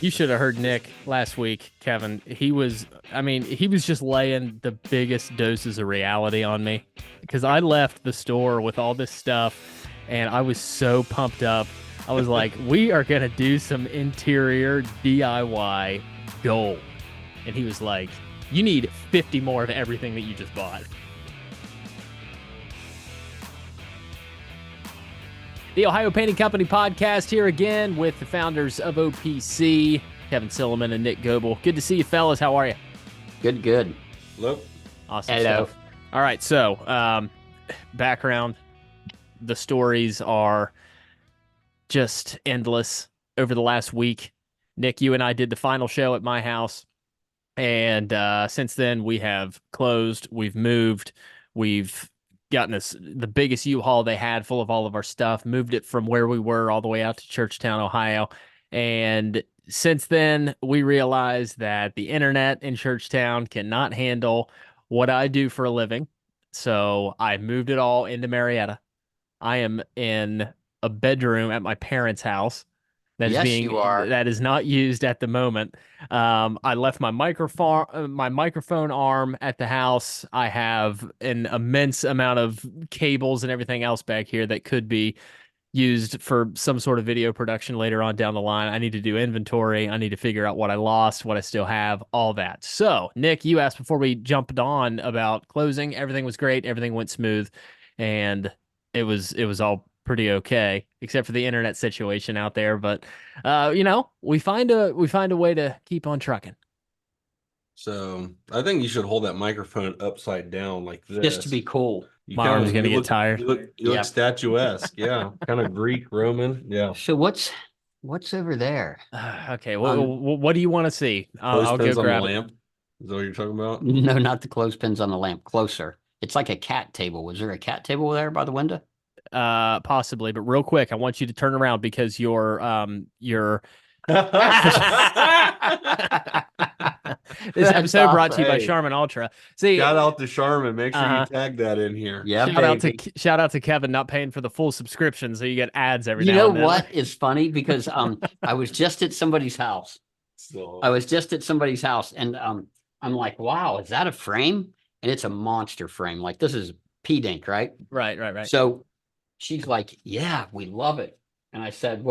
You should have heard Nick last week, Kevin. He was just laying the biggest doses of reality on me because I left the store with all this stuff and I was so pumped up. I was like, we are going to do some interior DIY gold. And he was like, you need 50 more of everything that you just bought. The Ohio Painting Company podcast here again with the founders of OPC, Kevin Silliman and Nick Goebel. Good to see you, fellas. How are you? Good. Hello. Awesome Hello. stuff. All right, so background. The stories are just endless over the last week. Nick, you and I did the final show at my house, and since then we have closed, we've moved, we've gotten us the biggest U-Haul they had full of all of our stuff, moved it from where we were all the way out to Churchtown, Ohio. And since then, we realized that the internet in Churchtown cannot handle what I do for a living. So I moved it all into Marietta. I am in a bedroom at my parents' house Yes, you are. that is not used at the moment. I left my microphone arm at the house. I have an immense amount of cables and everything else back here that could be used for some sort of video production later on down the line. I need to do inventory. I need to figure out what I lost, what I still have, all that. So, Nick, you asked before we jumped on about closing. Everything was great. Everything went smooth, and it was all pretty okay, except for the internet situation out there. But we find a way to keep on trucking. So I think you should hold that microphone upside down like this. Just to be cool. You My kinda- arm's gonna you get look- tired. You look Yeah. statuesque. Yeah, kind of Greek, Roman. Yeah. So what's over there? Okay, what do you want to see? I'll go Clothespins on the grab it. lamp. Is that what you're talking about? No, not the clothespins on the lamp. Closer. It's like a cat table. Was there a cat table there by the window? Possibly, but real quick, I want you to turn around because this That's episode brought to you by Hey. Charmin Ultra. See, Shout out to Charmin. Make sure Uh-huh. you tag that in here. Yeah, shout out to Kevin not paying for the full subscription, so you get ads every You now know and then. what is funny? Because I was just at somebody's house. So And I'm like, wow, is that a frame? And it's a monster frame. Like this is Pete ink, right? Right. So she's like, yeah, we love it. And I said,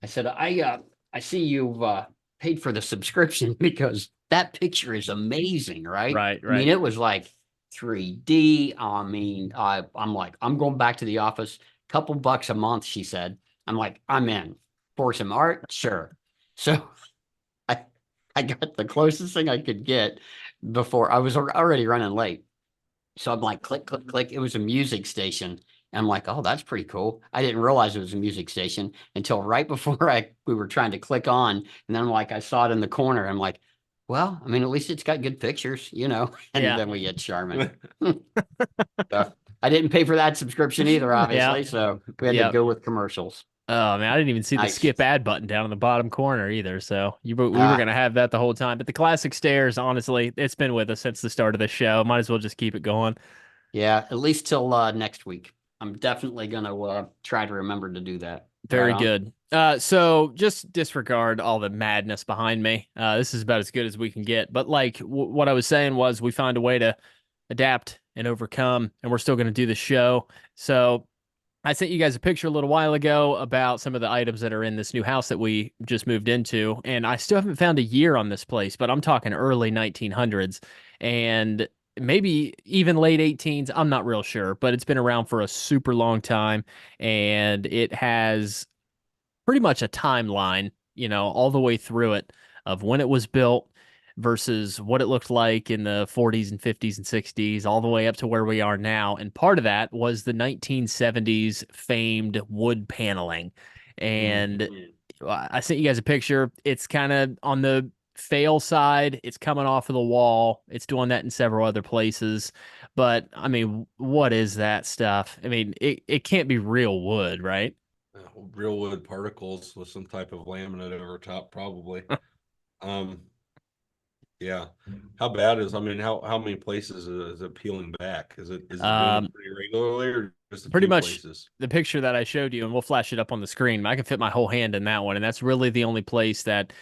I see you've paid for the subscription because that picture is amazing, right? Right. I mean, it was like 3D. I mean, I'm like, I'm going back to the office, couple bucks a month, she said. I'm like, I'm in for some art, sure. So I got the closest thing I could get before I was already running late. So I'm like, click, click, click. It was a music station. And I'm like, oh, that's pretty cool. I didn't realize it was a music station until right before we were trying to click on. And then like I saw it in the corner. I'm like, well, I mean, at least it's got good pictures, And Yeah. then we get Charmin. So, I didn't pay for that subscription either, obviously. Yeah. So we had Yep. to go with commercials. Oh man, I didn't even see the Nice. skip ad button down in the bottom corner either. So we were Ah. gonna have that the whole time. But the classic stairs, honestly, it's been with us since the start of the show. Might as well just keep it going. Yeah, at least till next week. I'm definitely gonna try to remember to do that. Very Right on. good. So just disregard all the madness behind me. This is about as good as we can get. But like what I was saying was, we find a way to adapt and overcome, and we're still going to do the show. So I sent you guys a picture a little while ago about some of the items that are in this new house that we just moved into, and I still haven't found a year on this place, but I'm talking early 1900s and maybe even late 18s. I'm not real sure, but it's been around for a super long time, and it has pretty much a timeline, all the way through it of when it was built versus what it looked like in the 40s and 50s and 60s, all the way up to where we are now. And part of that was the 1970s famed wood paneling. And I sent you guys a picture. It's kind of on the fail side. It's coming off of the wall. It's doing that in several other places. But I mean, what is that stuff? I mean, it can't be real wood, right? Real wood particles with some type of laminate over top, probably. Yeah. How bad is? I mean, how many places is it peeling back? Is it doing it pretty regularly, or Just a Pretty few much places. the picture that I showed you, and we'll flash it up on the screen. I can fit my whole hand in that one, and that's really the only place that,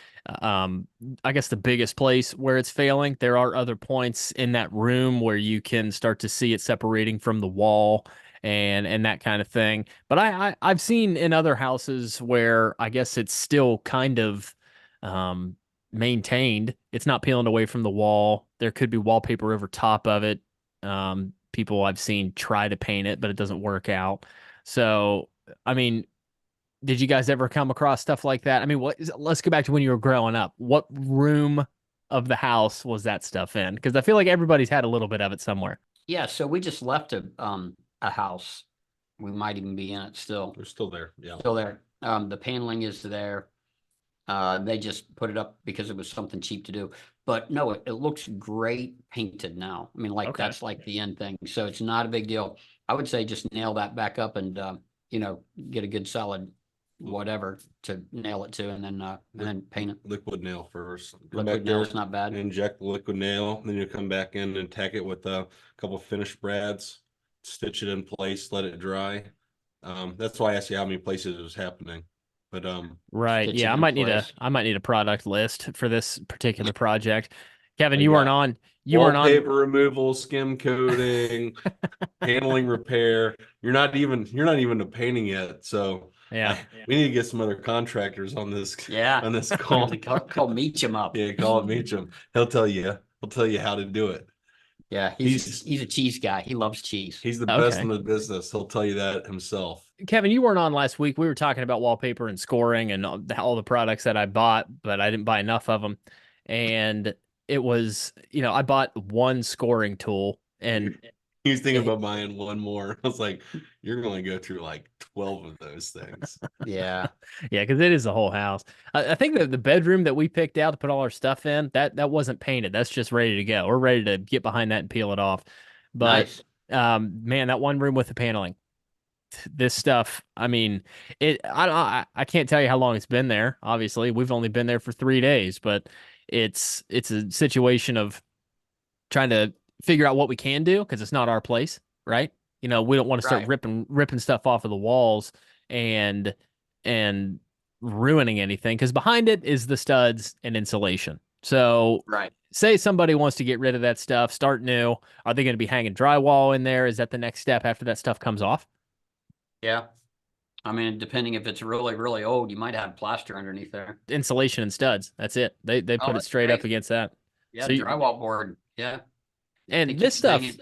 um, I guess the biggest place where it's failing. There are other points in that room where you can start to see it separating from the wall and that kind of thing. But I've seen in other houses where I guess it's still kind of um, maintained. It's not peeling away from the wall. There could be wallpaper over top of it. People I've seen try to paint it, but it doesn't work out. So, I mean, did you guys ever come across stuff like that? I mean, let's go back to when you were growing up. What room of the house was that stuff in? Because I feel like everybody's had a little bit of it somewhere. Yeah, so we just left a house. We might even be in it still. They're still there. Yeah. Still there. The paneling is there. They just put it up because it was something cheap to do. But no, it looks great painted now. I mean, like Okay. that's like the end thing. So it's not a big deal. I would say just nail that back up and get a good solid whatever to nail it to and then paint it. Liquid nail first. Come Liquid back there, nail's not bad. inject the liquid nail, then you come back in and tack it with a couple finished brads, stitch it in place, let it dry. That's why I asked you how many places it was happening. But Right. Stitch Yeah, it in place. I might need a product list for this particular project. Kevin, I you weren't got on. You weren't on. wallpaper removal, skim coating, paneling repair. You're not even to painting yet. So Yeah. we need to get some other contractors on this Yeah. on this call. Call Meacham up. Yeah, call Meacham. He'll tell you. He'll tell you how to do it. Yeah, he's a cheese guy. He loves cheese. He's the best Okay. in the business. He'll tell you that himself. Kevin, you weren't on last week. We were talking about wallpaper and scoring and all the products that I bought, but I didn't buy enough of them. And it was, I bought one scoring tool and He's thinking Yeah. about buying one more. I was like, you're going to go through like 12 of those things. Yeah. yeah, because it is the whole house. I think that the bedroom that we picked out to put all our stuff in, that wasn't painted. That's just ready to go. We're ready to get behind that and peel it off. But Nice. man, that one room with the paneling, this stuff, I mean, I can't tell you how long it's been there. Obviously, we've only been there for 3 days, but it's a situation of trying to figure out what we can do because it's not our place, right? We don't want to start Right. ripping stuff off of the walls and and ruining anything because behind it is the studs and insulation. So Right. say somebody wants to get rid of that stuff, start new. Are they going to be hanging drywall in there? Is that the next step after that stuff comes off? Yeah. I mean, depending if it's really, really old, you might have plaster underneath there. Insulation and studs. That's it. They put it that's straight up great. against that. Yeah, So drywall board. Yeah. and They this keep stuff, banging.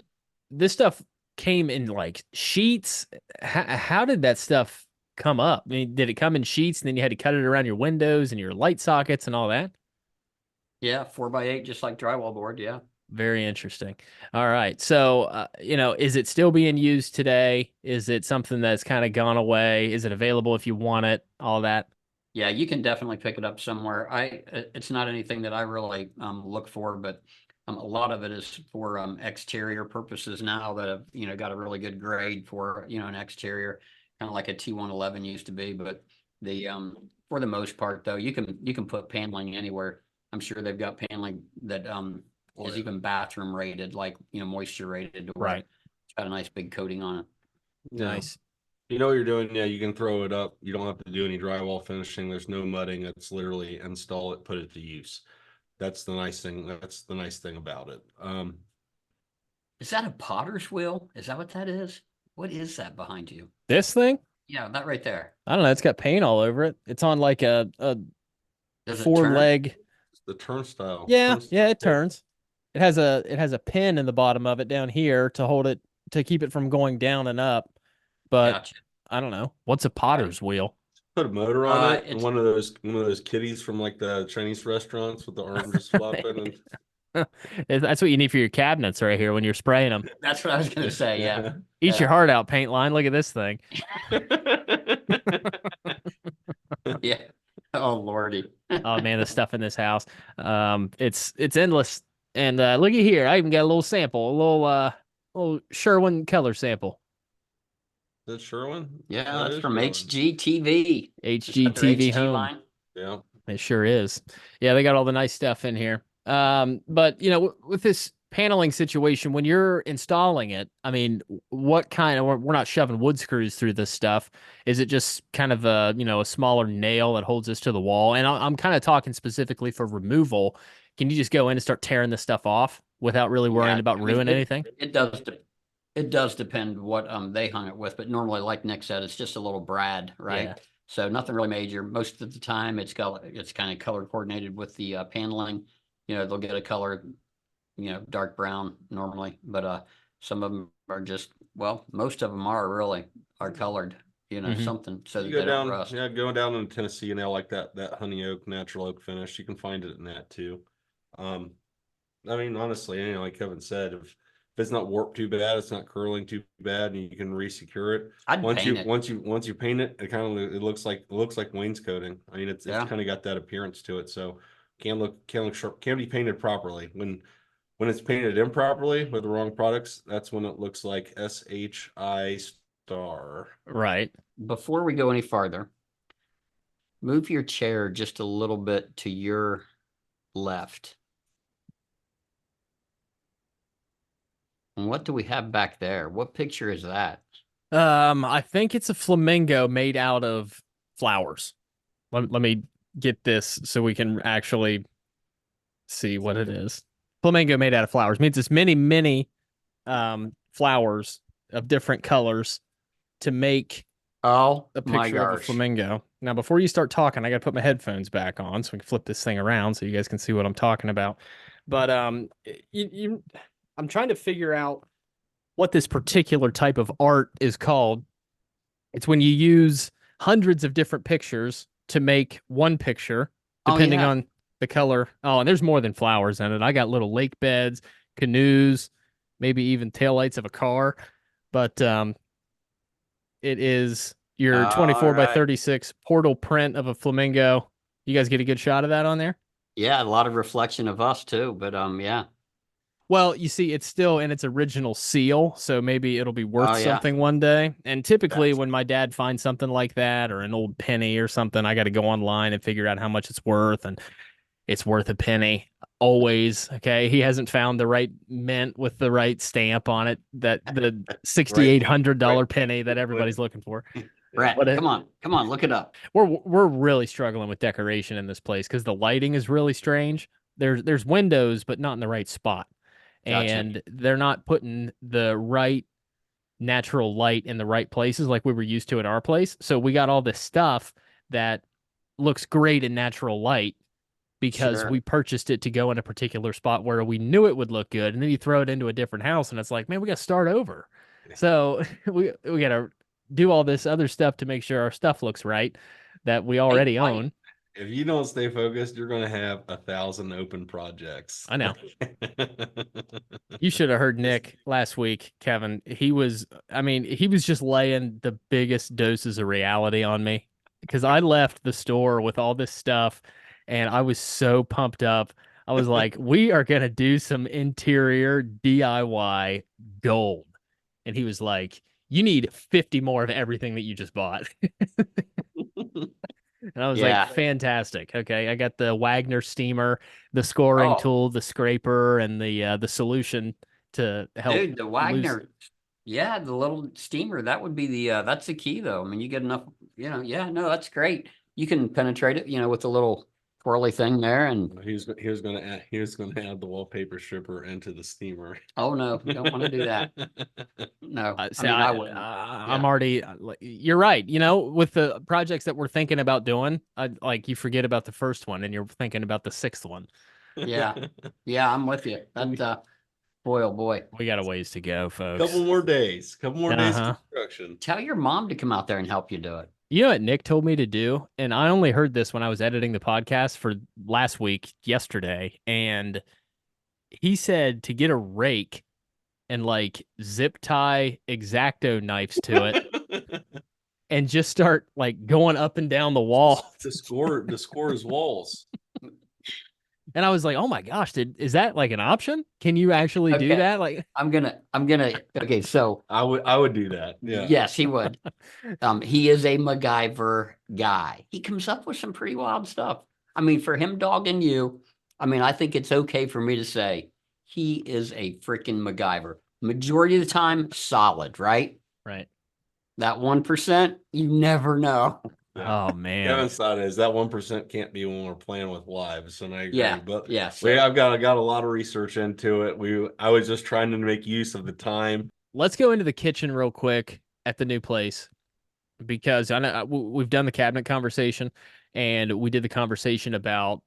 this stuff came in like sheets. How did that stuff come up? I mean, did it come in sheets and then you had to cut it around your windows and your light sockets and all that? Yeah, 4x8, just like drywall board. Yeah. Very interesting. All right. So, is it still being used today? Is it something that's kind of gone away? Is it available if you want it? All that. Yeah, you can definitely pick it up somewhere. It's not anything that I really look for, but a lot of it is for exterior purposes now that have got a really good grade for an exterior, kind of like a T111 used to be. But the for the most part though, you can put paneling anywhere. I'm sure they've got paneling that Oh, is yeah. even bathroom rated, like moisture rated, to where Right. it's got a nice big coating on it. Yeah. Nice. You know what you're doing? Yeah, you can throw it up. You don't have to do any drywall finishing. There's no mudding. It's literally install it, put it to use. That's the nice thing. That's the nice thing about it. Is that a potter's wheel? Is that what that is? What is that behind you? This thing? Yeah, that right there. I don't know. It's got paint all over it. It's on like a Does it four turn? leg. It's the turnstile. Yeah, it turns. It has a pin in the bottom of it down here to hold it to keep it from going down and up. But Gotcha. I don't know. What's a potter's wheel? Put a motor on it, and It's one of those kitties from like the Chinese restaurants with the arm just flopping. And That's what you need for your cabinets right here when you're spraying them. that's what I was gonna say. Yeah. Eat your heart out, paint line. Look at this thing. Yeah. Oh Lordy. Oh man, the stuff in this house. It's endless. And look at here. I even got a little sample, little Sherwin color sample. Is that Sherwin? Yeah, That that's is from Sherwin. HGTV. Is that their HGTV HG home. line? Yeah. It sure is. Yeah, they got all the nice stuff in here. But with this paneling situation, when you're installing it, I mean, what kind of, we're not shoving wood screws through this stuff. Is it just kind of a smaller nail that holds this to the wall? And I'm kind of talking specifically for removal. Can you just go in and start tearing this stuff off without really worrying Yeah, about I mean, ruining anything? it does depend what they hung it with, but normally, like Nick said, it's just a little brad, right? Yeah. So nothing really major. Most of the time, it's kind of color coordinated with the paneling. They'll get a color, dark brown normally, but some of them are just, well, most of them are colored, Hmm. something so You that go they don't down, rust. yeah, going down in Tennessee and they like that honey oak, natural oak finish. You can find it in that too. Um, I mean, honestly, like Kevin said, if it's not warped too bad, it's not curling too bad, and you can resecure it. I'd Once paint you it. once you paint it, it looks like wainscoting. I mean, it's Yeah. kind of got that appearance to it. So can look sharp, can be painted properly. When it's painted improperly with the wrong products, that's when it looks like SHI star. Right. Before we go any farther, move your chair just a little bit to your left. And what do we have back there? What picture is that? I think it's a flamingo made out of flowers. Let me get this so we can actually see what it is. Flamingo made out of flowers means it's many, many flowers of different colors to make Oh a my picture of a gosh. flamingo. Now, before you start talking, I got to put my headphones back on so we can flip this thing around so you guys can see what I'm talking about. But I'm trying to figure out what this particular type of art is called. It's when you use hundreds of different pictures to make one picture, Oh depending yeah. on the color. Oh, and there's more than flowers in it. I got little lake beds, canoes, maybe even taillights of a car. But it is your All 24 by right. 36 portal print of a flamingo. You guys get a good shot of that on there? Yeah, a lot of reflection of us too, but yeah. Well, you see, it's still in its original seal, so maybe it'll be worth Oh yeah. something one day. And typically, That's when my dad finds something like that or an old penny or something, I got to go online and figure out how much it's worth, and it's worth a penny always. Okay, he hasn't found the right mint with the right stamp on it, that the Right, right, $6,800 penny that right. everybody's looking for. Yeah. But Brett, come on, look it up. we're really struggling with decoration in this place because the lighting is really strange. There's windows, but not in the right spot, Gotcha. and they're not putting the right natural light in the right places like we were used to at our place. So we got all this stuff that looks great in natural light because Sure. we purchased it to go in a particular spot where we knew it would look good, and then you throw it into a different house, and it's like, man, we got to start over. So we got to do all this other stuff to make sure our stuff looks right that we Hey, already why? own. If you don't stay focused, you're going to have 1,000 open projects. I know. You should have heard Nick last week, Kevin. I mean, he was just laying the biggest doses of reality on me because I left the store with all this stuff and I was so pumped up. I was like, we are going to do some interior DIY gold. And he was like, you need 50 more of everything that you just bought. And I was like, Yeah. fantastic. Okay. I got the Wagner steamer, the scoring Oh, tool, the scraper, and the solution to help dude, the lose. Wagner, yeah, the little steamer, that would be that's the key though. I mean, you get enough, yeah, no, that's great. You can penetrate it, with the little twirly thing there and He was going to add the wallpaper stripper into the steamer. oh no, don't want to do that. No, I Say mean, I I, wouldn't. I'm Yeah. already. You're right. With the projects that we're thinking about doing, like you forget about the first one and you're thinking about the sixth one. Yeah. Yeah, I'm with you. That boy, oh boy. We got a ways to go, Couple folks. more days. Couple more days of Uh-huh. construction. Tell your mom to come out there and help you do it. You know what Nick told me to do? And I only heard this when I was editing the podcast for last week, yesterday. And he said to get a rake and like zip tie X-Acto knives to it and just start like going up and down the wall. To score his walls. And I was like, oh my gosh, is that like an option? Can you actually do Okay. that? Like, Okay, so I would do that. Yeah. yes, he would. He is a MacGyver guy. He comes up with some pretty wild stuff. I mean, for him dogging you, I mean, I think it's okay for me to say he is a freaking MacGyver. Majority of the time, solid, right? Right. That 1%, you never know. Yeah. Oh man. Kevin's thought is that 1% can't be when we're playing with lives, and I agree. Yeah, But yeah. So I've got a lot of research into it. I was just trying to make use of the time. Let's go into the kitchen real quick at the new place because I know we've done the cabinet conversation and we did the conversation about,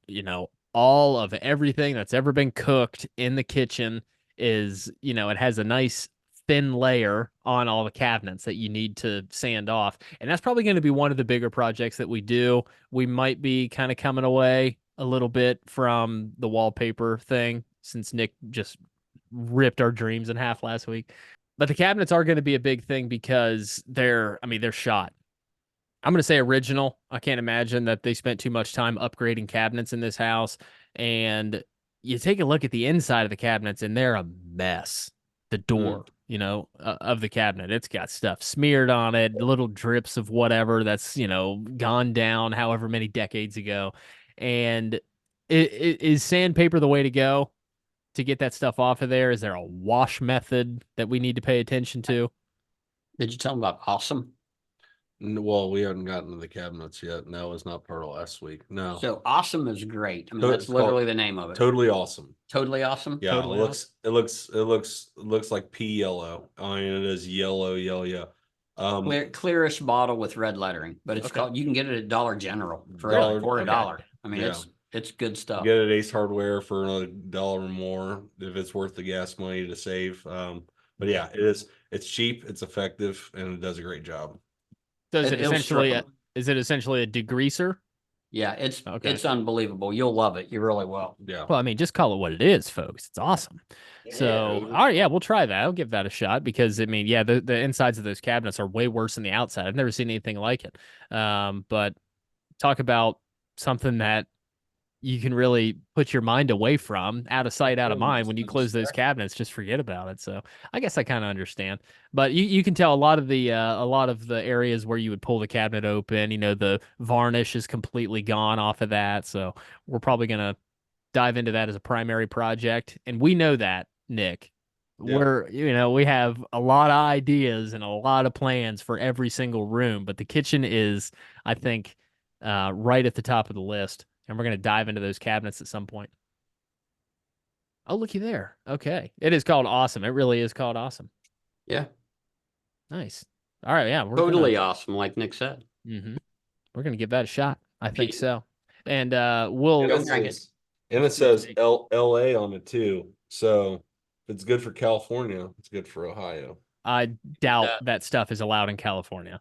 all of everything that's ever been cooked in the kitchen is, it has a nice thin layer on all the cabinets that you need to sand off. And that's probably going to be one of the bigger projects that we do. We might be kind of coming away a little bit from the wallpaper thing since Nick just ripped our dreams in half last week. But the cabinets are going to be a big thing because they're shot. I'm going to say original. I can't imagine that they spent too much time upgrading cabinets in this house. And you take a look at the inside of the cabinets and they're a mess. The door, of the cabinet, it's got stuff smeared on it, little drips of whatever that's, gone down however many decades ago. And is sandpaper the way to go to get that stuff off of there? Is there a wash method that we need to pay attention to? did you tell him about Awesome? Well, we haven't gotten to the cabinets yet, and that was not part of last week. No. So Awesome is great. I mean, So that's it's called literally the name of it. Totally awesome. Totally Awesome. Yeah, Totally it looks like pea yellow. I mean, it is yellow. Clearish bottle with red lettering, but it's Okay. called. You can get it at Dollar General for Dollar- a dollar. I mean, Yeah. it's good stuff. Get it at Ace Hardware for another $1 or more if it's worth the gas money to save. But yeah, it is. It's cheap, it's effective, and it does a great job. Does it It'll essentially strip 'em. is it essentially a degreaser? Yeah, it's Okay. it's unbelievable. You'll love it. You really will. Yeah. Well, I mean, just call it what it is, folks. It's awesome. So, all right, yeah, we'll try that. I'll give that a shot because I mean, yeah, the insides of those cabinets are way worse than the outside. I've never seen anything like it. But talk about something that you can really put your mind away from, out of sight, out of mind. When you close those cabinets, just forget about it. So I guess I kind of understand. But you can tell a lot of the areas where you would pull the cabinet open, the varnish is completely gone off of that. So we're probably gonna dive into that as a primary project. And we know that, Nick. Yeah. We have a lot of ideas and a lot of plans for every single room, but the kitchen is, I think, right at the top of the list. And we're going to dive into those cabinets at some point. Oh, looky there. Okay. It is called Awesome. It really is called Awesome. Yeah, Nice. All right. Yeah. totally awesome. Like Nick said. We're going to give that a shot. I think Pete. so. And we'll. And it says LA on it too. So if it's good for California, it's good for Ohio. I doubt that stuff is allowed in California.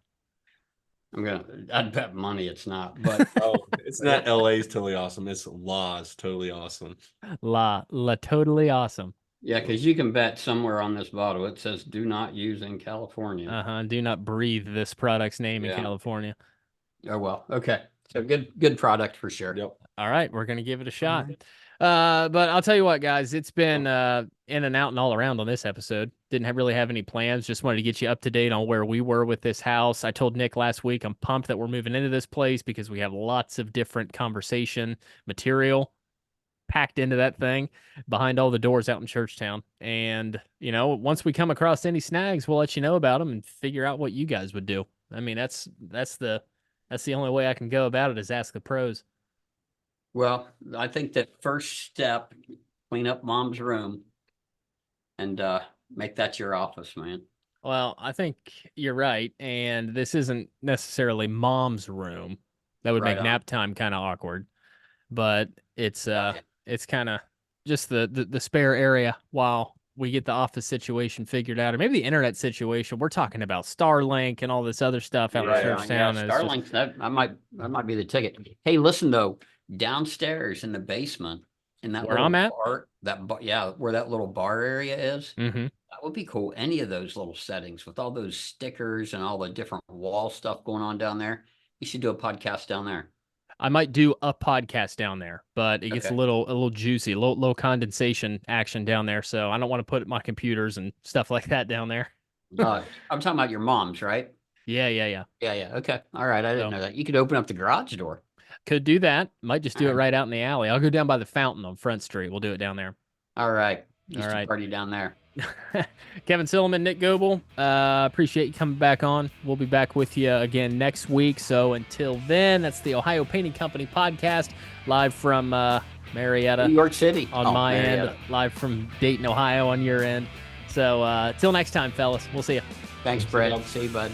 I'd bet money it's not, but Oh, it's not LA's totally awesome. It's La's totally awesome. La totally awesome. yeah, because you can bet somewhere on this bottle it says "Do not use in California." Do not breathe this product's name in Yeah. California. Oh well, okay. So good product for sure. Yep. All right, we're gonna give it a shot. But I'll tell you what, guys, it's been in and out and all around on this episode. Didn't really have any plans. Just wanted to get you up to date on where we were with this house. I told Nick last week I'm pumped that we're moving into this place because we have lots of different conversation material packed into that thing behind all the doors out in Churchtown. And, once we come across any snags, we'll let you know about them and figure out what you guys would do. I mean, that's the only way I can go about it is ask the pros. Well, I think that first step, clean up mom's room and make that your office, man. Well, I think you're right. And this isn't necessarily mom's room. That would Right make on. nap time kind of awkward. But it's kind of just the spare area while we get the office situation figured out, or maybe the internet situation. We're talking about Starlink and all this other stuff out in Yeah, Churchtown. yeah, and it's just- Starlink, that might be the ticket. Hey, listen though, downstairs in the basement, in that Where little I'm at? bar, where that little bar area is, Mhm. that would be cool. Any of those little settings with all those stickers and all the different wall stuff going on down there. You should do a podcast down there. I might do a podcast down there, but it gets Okay. a little juicy, low condensation action down there. So I don't want to put my computers and stuff like that down there. I'm talking about your mom's, right? Yeah. Yeah, yeah. Okay. All right. I didn't So- know that. You could open up the garage door. Could do that. Might just do it Alright. right out in the alley. I'll go down by the fountain on Front Street. We'll do it down there. All right. Used All to right. party down there. Kevin Silliman, Nick Goebel, appreciate you coming back on. We'll be back with you again next week. So until then, that's the Ohio Painting Company podcast, live from Marietta New York City. on my Marietta. end, live from Dayton, Ohio on your end. So till next time, fellas, we'll see you. Thanks, Brett. See you, bud.